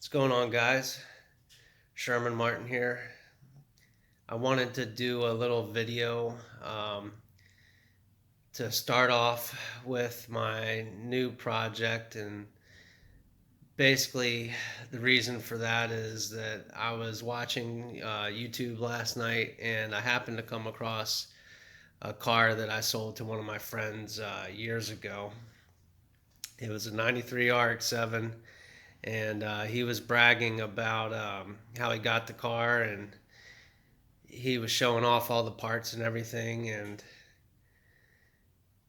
What's going on, guys? Sherman Martin here. I wanted to do a little video to start off with my new project, and basically, the reason for that is that I was watching YouTube last night and I happened to come across a car that I sold to one of my friends years ago. It was a 93 RX-7, and he was bragging about how he got the car, and he was showing off all the parts and everything, and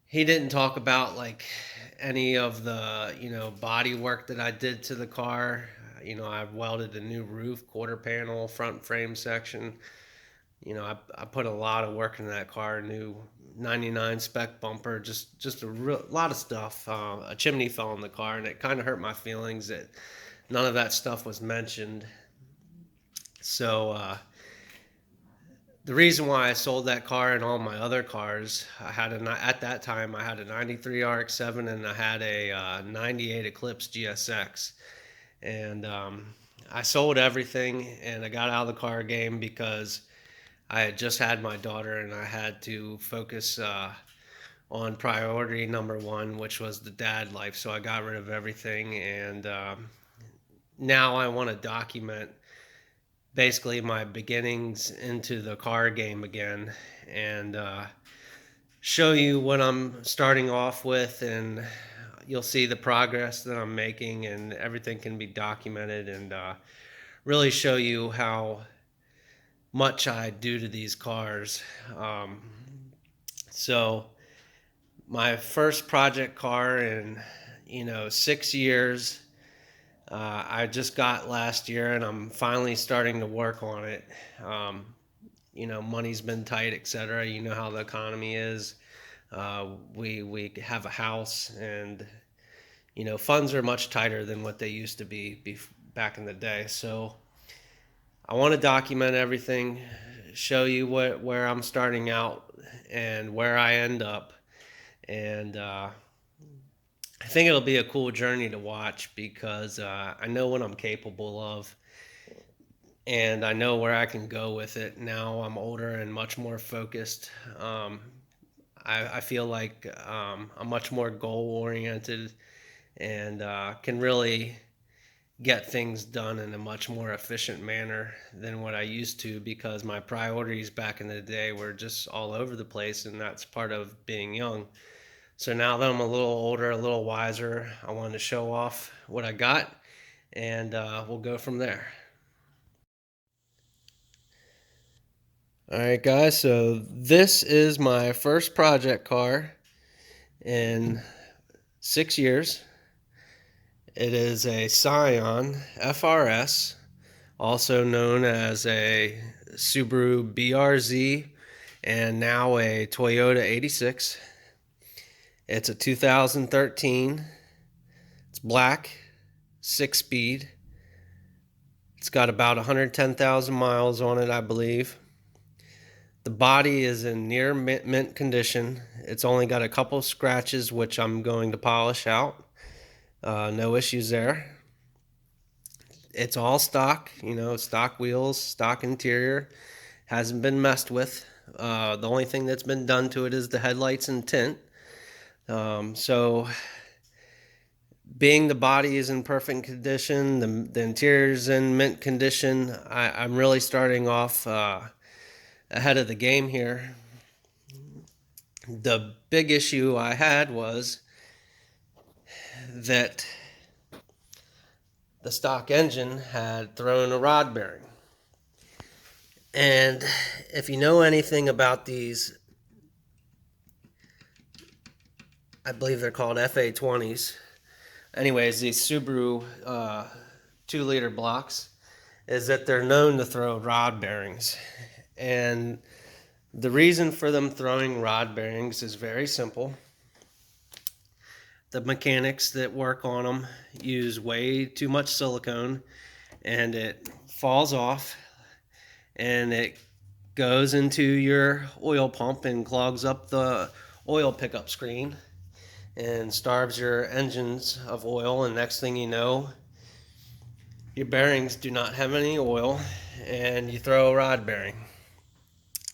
he didn't talk about like any of the body work that I did to the car. I welded a new roof, quarter panel, front frame section. I put a lot of work into that car. New 99 spec bumper, just a lot of stuff. A chimney fell in the car, and it kind of hurt my feelings that none of that stuff was mentioned. So the reason why I sold that car and all my other cars, at that time I had a 93 RX-7 and I had a 98 Eclipse GSX, and I sold everything and I got out of the car game because I had just had my daughter and I had to focus on priority number one, which was the dad life. So I got rid of everything, and now I want to document basically my beginnings into the car game again, and show you what I'm starting off with, and you'll see the progress that I'm making, and everything can be documented, and really show you how much I do to these cars. So my first project car in 6 years, I just got last year, and I'm finally starting to work on it. Money's been tight, etc. You know how the economy is. We have a house, and funds are much tighter than what they used to be back in the day. So I want to document everything, show you where I'm starting out and where I end up, and I think it'll be a cool journey to watch because I know what I'm capable of, and I know where I can go with it. Now I'm older and much more focused. I feel like I'm much more goal oriented, and can really get things done in a much more efficient manner than what I used to, because my priorities back in the day were just all over the place, and that's part of being young. So now that I'm a little older, a little wiser, I wanted to show off what I got, and we'll go from there. All right, guys, so this is my first project car in 6 years. It is a Scion FRS, also known as a Subaru BRZ, and now a Toyota 86. It's a 2013. It's black, 6-speed. It's got about 110,000 miles on it, I believe. The body is in near mint condition. It's only got a couple scratches, which I'm going to polish out. No issues there. It's all stock, stock wheels, stock interior. Hasn't been messed with. The only thing that's been done to it is the headlights and tint. So being the body is in perfect condition, the interior is in mint condition, I'm really starting off ahead of the game here. The big issue I had was that the stock engine had thrown a rod bearing. And if you know anything about these, I believe they're called FA20s. Anyways, these Subaru 2-liter blocks, is that they're known to throw rod bearings. And the reason for them throwing rod bearings is very simple. The mechanics that work on them use way too much silicone, and it falls off, and it goes into your oil pump and clogs up the oil pickup screen and starves your engines of oil, and next thing you know, your bearings do not have any oil and you throw a rod bearing.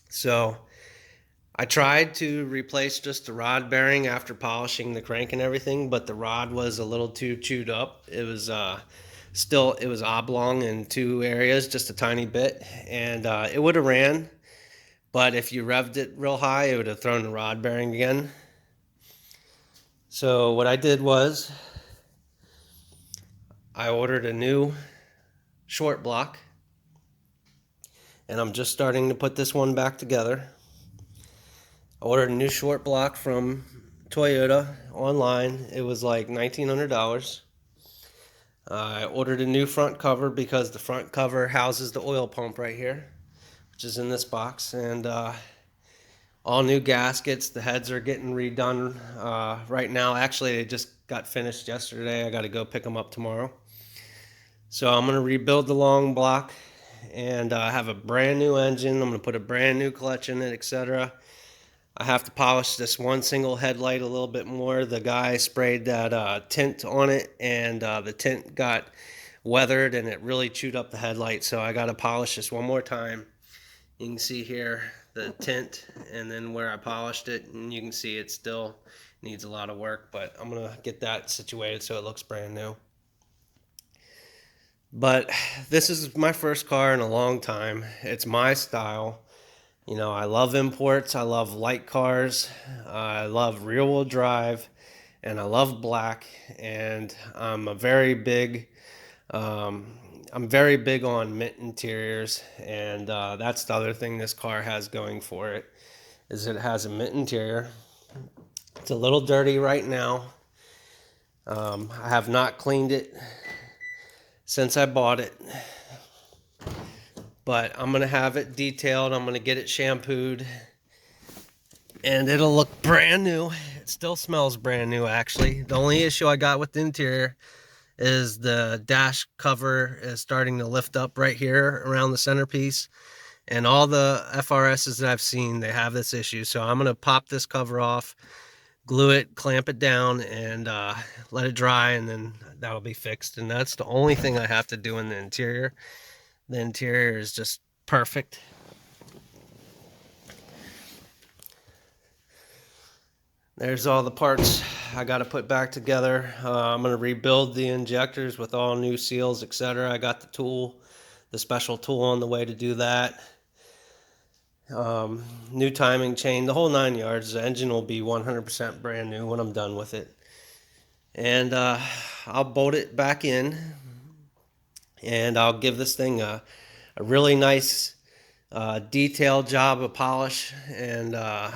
So I tried to replace just the rod bearing after polishing the crank and everything, but the rod was a little too chewed up. It was it was oblong in two areas, just a tiny bit, and it would have ran, but if you revved it real high, it would have thrown the rod bearing again. So what I did was I ordered a new short block, and I'm just starting to put this one back together. I ordered a new short block from Toyota online. It was like $1,900. I ordered a new front cover because the front cover houses the oil pump right here, which is in this box, and all new gaskets. The heads are getting redone right now. Actually, they just got finished yesterday. I got to go pick them up tomorrow. So I'm going to rebuild the long block and have a brand new engine. I'm going to put a brand new clutch in it, etc. I have to polish this one single headlight a little bit more. The guy sprayed that tint on it, and the tint got weathered and it really chewed up the headlight. So I got to polish this one more time. You can see here the tint and then where I polished it, and you can see it still needs a lot of work, but I'm going to get that situated so it looks brand new. But this is my first car in a long time. It's my style. You know, I love imports, I love light cars, I love rear-wheel drive, and I love black, and I'm very big on mint interiors, and that's the other thing this car has going for it, is it has a mint interior. It's a little dirty right now. I have not cleaned it since I bought it. But I'm going to have it detailed. I'm going to get it shampooed. And it'll look brand new. It still smells brand new, actually. The only issue I got with the interior is the dash cover is starting to lift up right here around the centerpiece. And all the FRSs that I've seen, they have this issue. So I'm going to pop this cover off, glue it, clamp it down, and let it dry. And then that'll be fixed. And that's the only thing I have to do in the interior. The interior is just perfect. There's all the parts I got to put back together. I'm going to rebuild the injectors with all new seals, etc. I got the tool, the special tool on the way to do that. New timing chain, the whole 9 yards. The engine will be 100% brand new when I'm done with it. And I'll bolt it back in, and I'll give this thing a really nice detailed job of polish and a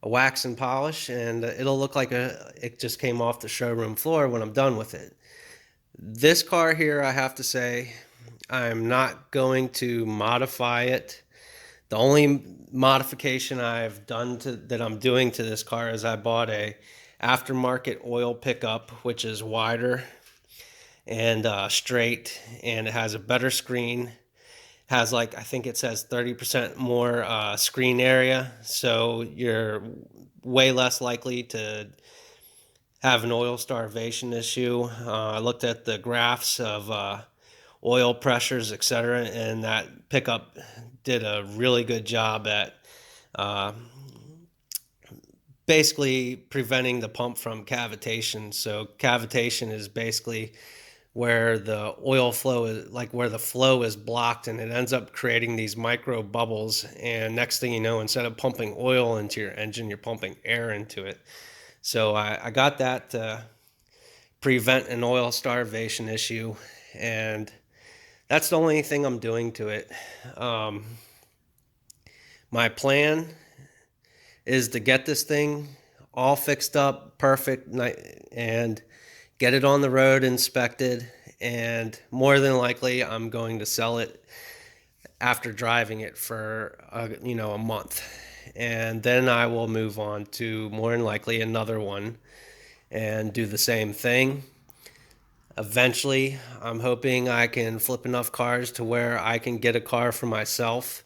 wax and polish, and it'll look like it just came off the showroom floor when I'm done with it. This car here, I have to say, I'm not going to modify it. The only modification I've done that I'm doing to this car is I bought a aftermarket oil pickup, which is wider and straight, and it has a better screen. Has, like, I think it says 30% more screen area, so you're way less likely to have an oil starvation issue. I looked at the graphs of oil pressures, etc., and that pickup did a really good job at basically preventing the pump from cavitation. So cavitation is basically where the oil flow is, like where the flow is blocked, and it ends up creating these micro bubbles, and next thing you know, instead of pumping oil into your engine, you're pumping air into it. So I got that to prevent an oil starvation issue, and that's the only thing I'm doing to it. My plan is to get this thing all fixed up, perfect, and get it on the road, inspected, and more than likely I'm going to sell it after driving it for a month, and then I will move on to more than likely another one and do the same thing. Eventually, I'm hoping I can flip enough cars to where I can get a car for myself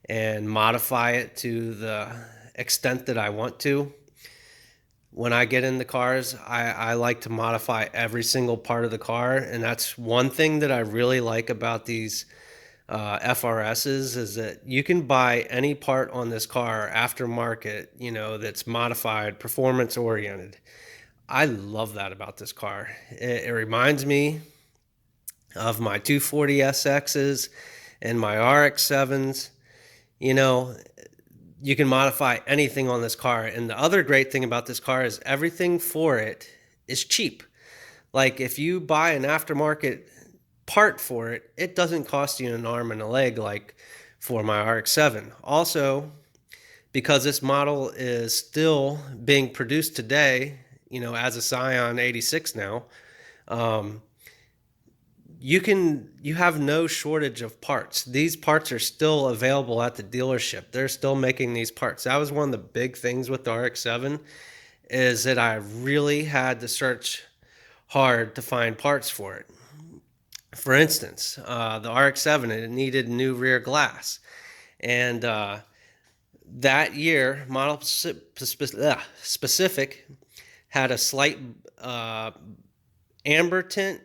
and modify it to the extent that I want to. When I get in the cars, I like to modify every single part of the car, and that's one thing that I really like about these FRSs is that you can buy any part on this car aftermarket, that's modified, performance oriented. I love that about this car. It reminds me of my 240 SXs and my RX-7s. You know, you can modify anything on this car. And the other great thing about this car is everything for it is cheap. Like if you buy an aftermarket part for it, it doesn't cost you an arm and a leg like for my RX-7. Also, because this model is still being produced today, as a Scion 86 now, um, you have no shortage of parts. These parts are still available at the dealership. They're still making these parts. That was one of the big things with the RX-7 is that I really had to search hard to find parts for it. For instance, the RX-7, it needed new rear glass. And that year, model specific had a slight amber tint,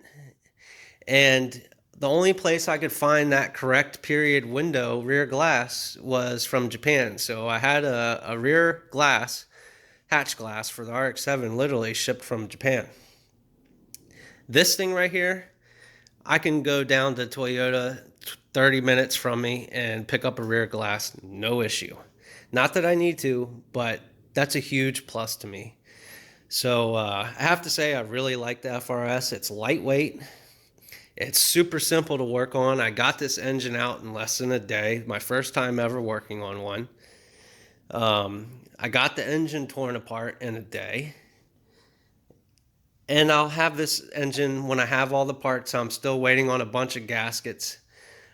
and the only place I could find that correct period window rear glass was from Japan. So I had a rear glass, hatch glass for the RX-7 literally shipped from Japan. This thing right here, I can go down to Toyota 30 minutes from me and pick up a rear glass, no issue. Not that I need to, but that's a huge plus to me. So I have to say I really like the FRS. It's lightweight. It's super simple to work on. I got this engine out in less than a day. My first time ever working on one. I got the engine torn apart in a day. And I'll have this engine when I have all the parts. I'm still waiting on a bunch of gaskets.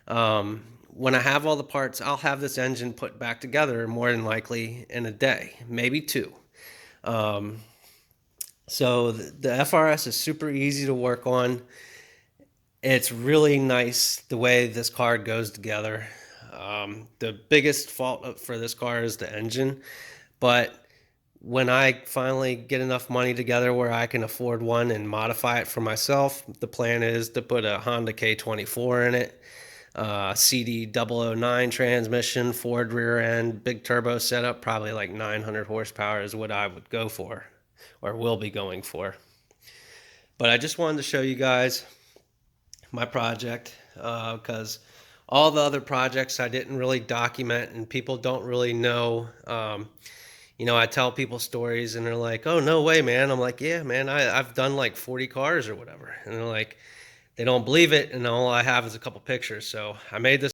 When I have all the parts, I'll have this engine put back together more than likely in a day, maybe two. So the FRS is super easy to work on. It's really nice the way this car goes together. The biggest fault for this car is the engine, but when I finally get enough money together where I can afford one and modify it for myself, the plan is to put a Honda K24 in it, CD 009 transmission, Ford rear end, big turbo setup, probably like 900 horsepower is what I would go for or will be going for. But I just wanted to show you guys my project because all the other projects I didn't really document and people don't really know. I tell people stories and they're like, oh, no way, man. I'm like, yeah, man, I've done like 40 cars or whatever. And they're like, they don't believe it. And all I have is a couple pictures. So I made this